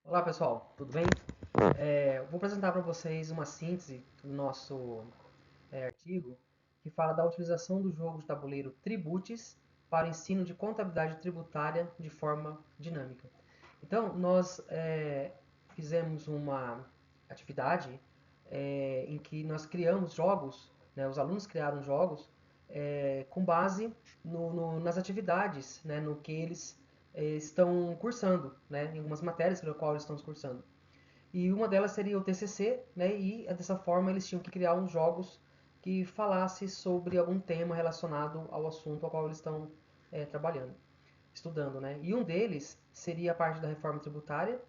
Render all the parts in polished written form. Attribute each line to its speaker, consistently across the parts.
Speaker 1: Olá pessoal, tudo bem? Vou apresentar para vocês uma síntese do nosso artigo que fala da utilização do jogo de tabuleiro Tributes para o ensino de contabilidade tributária de forma dinâmica. Então, nós fizemos uma atividade em que nós criamos jogos, né, os alunos criaram jogos com base nas atividades, né, no que eles estão cursando, né, em algumas matérias pelo qual eles estão cursando. E uma delas seria o TCC, né, e dessa forma eles tinham que criar uns jogos que falasse sobre algum tema relacionado ao assunto ao qual eles estão trabalhando, estudando, né? E um deles seria a parte da reforma tributária,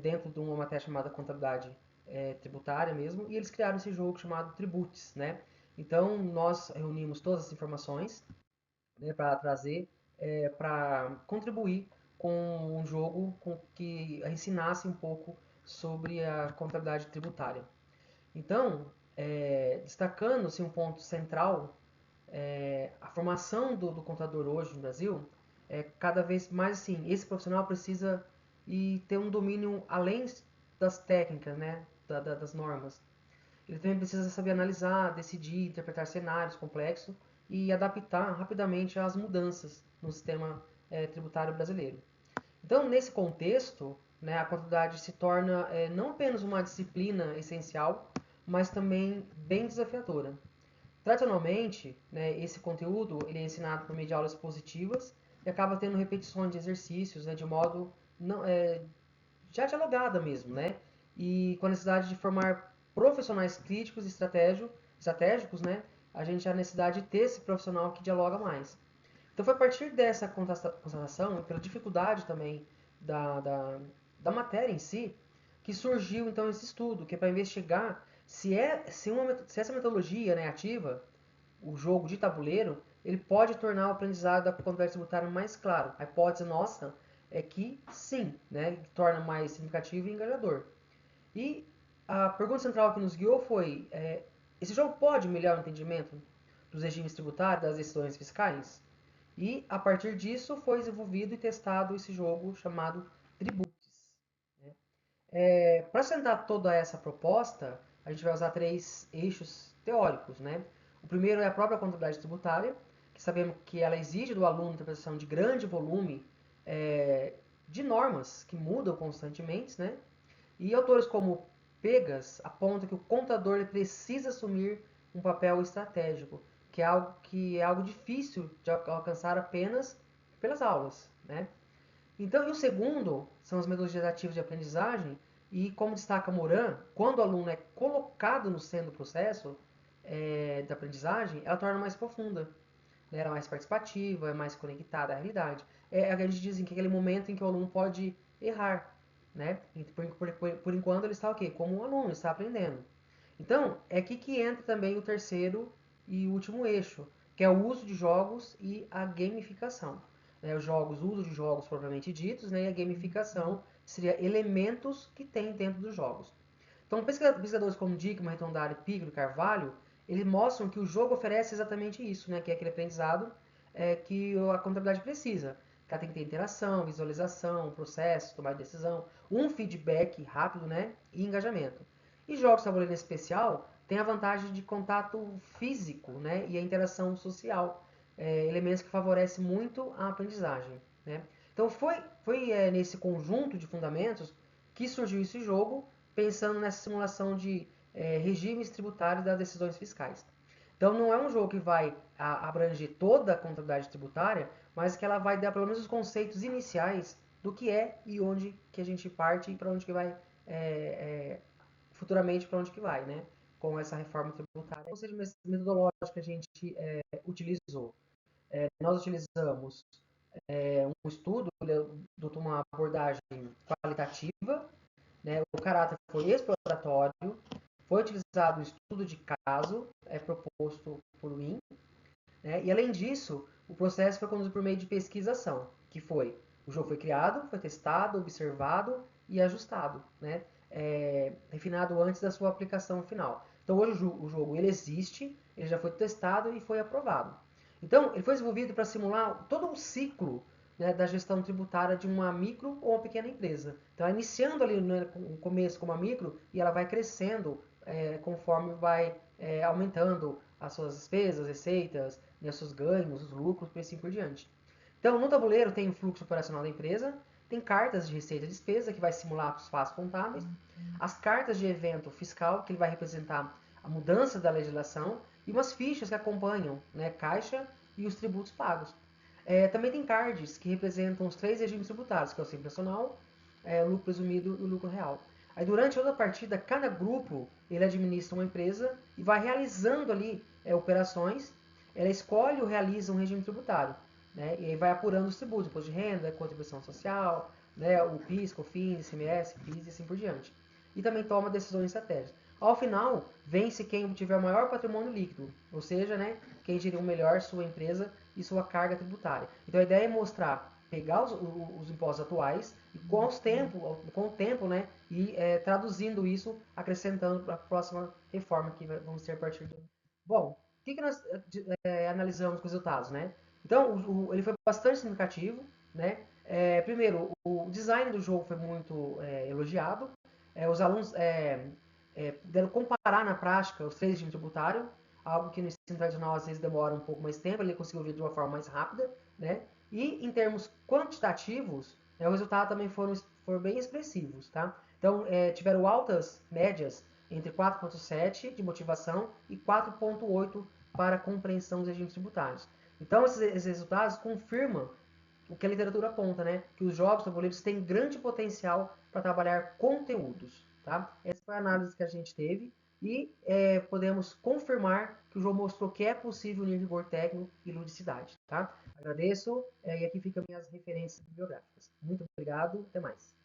Speaker 1: dentro de uma matéria chamada contabilidade tributária mesmo, e eles criaram esse jogo chamado Tributes, né? Então nós reunimos todas as informações, né, para trazer, para contribuir com um jogo que ensinasse um pouco sobre a contabilidade tributária. Então, destacando-se um ponto central, a formação do contador hoje no Brasil é cada vez mais assim, esse profissional precisa ter um domínio além das técnicas, né, das normas. Ele também precisa saber analisar, decidir, interpretar cenários complexos e adaptar rapidamente às mudanças no sistema tributário brasileiro. Então, nesse contexto, né, a contabilidade se torna não apenas uma disciplina essencial, mas também bem desafiadora. Tradicionalmente, né, esse conteúdo ele é ensinado por meio de aulas expositivas e acaba tendo repetições de exercícios, né, de modo não, já dialogada mesmo, né? E com a necessidade de formar profissionais críticos e estratégicos, né? A gente há a necessidade de ter esse profissional que dialoga mais. Então foi a partir dessa constatação e pela dificuldade também da, da, da matéria em si que surgiu então esse estudo, que é para investigar se essa metodologia, né, ativa, o jogo de tabuleiro, ele pode tornar o aprendizado da contabilidade tributária mais claro. A hipótese nossa é que sim, né, ele torna mais significativo e engajador. E a pergunta central que nos guiou foi: esse jogo pode melhorar o entendimento dos regimes tributários, das decisões fiscais? E a partir disso foi desenvolvido e testado esse jogo chamado Tributes. Né? Para sustentar toda essa proposta, a gente vai usar três eixos teóricos. Né? O primeiro é a própria contabilidade tributária, que sabemos que ela exige do aluno a interpretação de grande volume de normas que mudam constantemente, né? E autores como Pegas apontam que o contador precisa assumir um papel estratégico, que é algo difícil de alcançar apenas pelas aulas, né? Então, e o segundo são as metodologias ativas de aprendizagem, e como destaca Moran, quando o aluno é colocado no centro do processo da aprendizagem, ela torna mais profunda, né? Ela é mais participativa, é mais conectada à realidade. A gente diz que é aquele momento em que o aluno pode errar, né? Por enquanto ele está o quê? Como um aluno, ele está aprendendo. Então, é aqui que entra também o terceiro e último eixo, que é o uso de jogos e a gamificação. Né, os jogos, o uso de jogos propriamente ditos, né, e a gamificação seria elementos que tem dentro dos jogos. Então, pesquisadores como Dickman, Retondale, Pigro e Carvalho, eles mostram que o jogo oferece exatamente isso, né, que é aquele aprendizado que a contabilidade precisa. Que ela tem que ter interação, visualização, processo, tomar decisão, um feedback rápido, né, e engajamento. E jogos de tabuleiro em especial têm a vantagem de contato físico, né, e a interação social, elementos que favorecem muito a aprendizagem, né. Então foi nesse conjunto de fundamentos que surgiu esse jogo, pensando nessa simulação de regimes tributários das decisões fiscais. Então não é um jogo que vai abranger toda a contabilidade tributária, mas que ela vai dar pelo menos os conceitos iniciais do que é e onde que a gente parte e para onde que vai futuramente para onde que vai, né? Com essa reforma tributária. Ou seja, metodológica que a gente utilizou. Nós utilizamos um estudo, ele adotou uma abordagem qualitativa, né? O caráter foi exploratório, foi utilizado um estudo de caso proposto por Wynne, né? E além disso, o processo foi conduzido por meio de pesquisação, que foi o jogo foi criado, foi testado, observado e ajustado, né? Refinado antes da sua aplicação final. Então hoje o jogo ele existe, ele já foi testado e foi aprovado. Então ele foi desenvolvido para simular todo um ciclo né, da gestão tributária de uma micro ou uma pequena empresa. Então, iniciando ali no começo como uma micro e ela vai crescendo conforme vai aumentando as suas despesas, receitas, né, seus ganhos, os lucros, e assim por diante. Então, no tabuleiro tem o fluxo operacional da empresa, tem cartas de receita e despesa, que vai simular os fatos contábeis, as cartas de evento fiscal, que ele vai representar a mudança da legislação, e umas fichas que acompanham, né, caixa e os tributos pagos. Também tem cards que representam os três regimes tributários, que é o simples nacional, o lucro presumido e o lucro real. Aí durante toda a partida, cada grupo ele administra uma empresa e vai realizando ali operações. Ela escolhe ou realiza um regime tributário, né? E aí vai apurando os tributos, imposto de renda, contribuição social, né? O PIS, COFINS, ICMS, PIS e assim por diante. E também toma decisões estratégicas. Ao final, vence quem tiver o maior patrimônio líquido, ou seja, né, quem gerir melhor sua empresa e sua carga tributária. Então a ideia é mostrar, pegar os impostos atuais e com o tempo, né, e traduzindo isso, acrescentando para a próxima reforma que vamos ter a partir do. Bom, o que nós analisamos com os resultados, né? Então ele foi bastante significativo, né? Primeiro, o design do jogo foi muito elogiado. Os alunos puderam comparar na prática os três regimes tributários, algo que no ensino tradicional às vezes demora um pouco mais tempo, ele conseguiu ver de uma forma mais rápida, né? E em termos quantitativos, os resultados também foram bem expressivos, tá? Então, tiveram altas médias entre 4,7 de motivação e 4,8 para compreensão dos regimes tributários. Então, esses resultados confirmam o que a literatura aponta, né? Que os jogos tabuleiros têm grande potencial para trabalhar conteúdos, tá? Essa foi a análise que a gente teve e podemos confirmar que o jogo mostrou que é possível unir rigor técnico e ludicidade, tá? Agradeço e aqui ficam minhas referências bibliográficas. Muito obrigado, até mais.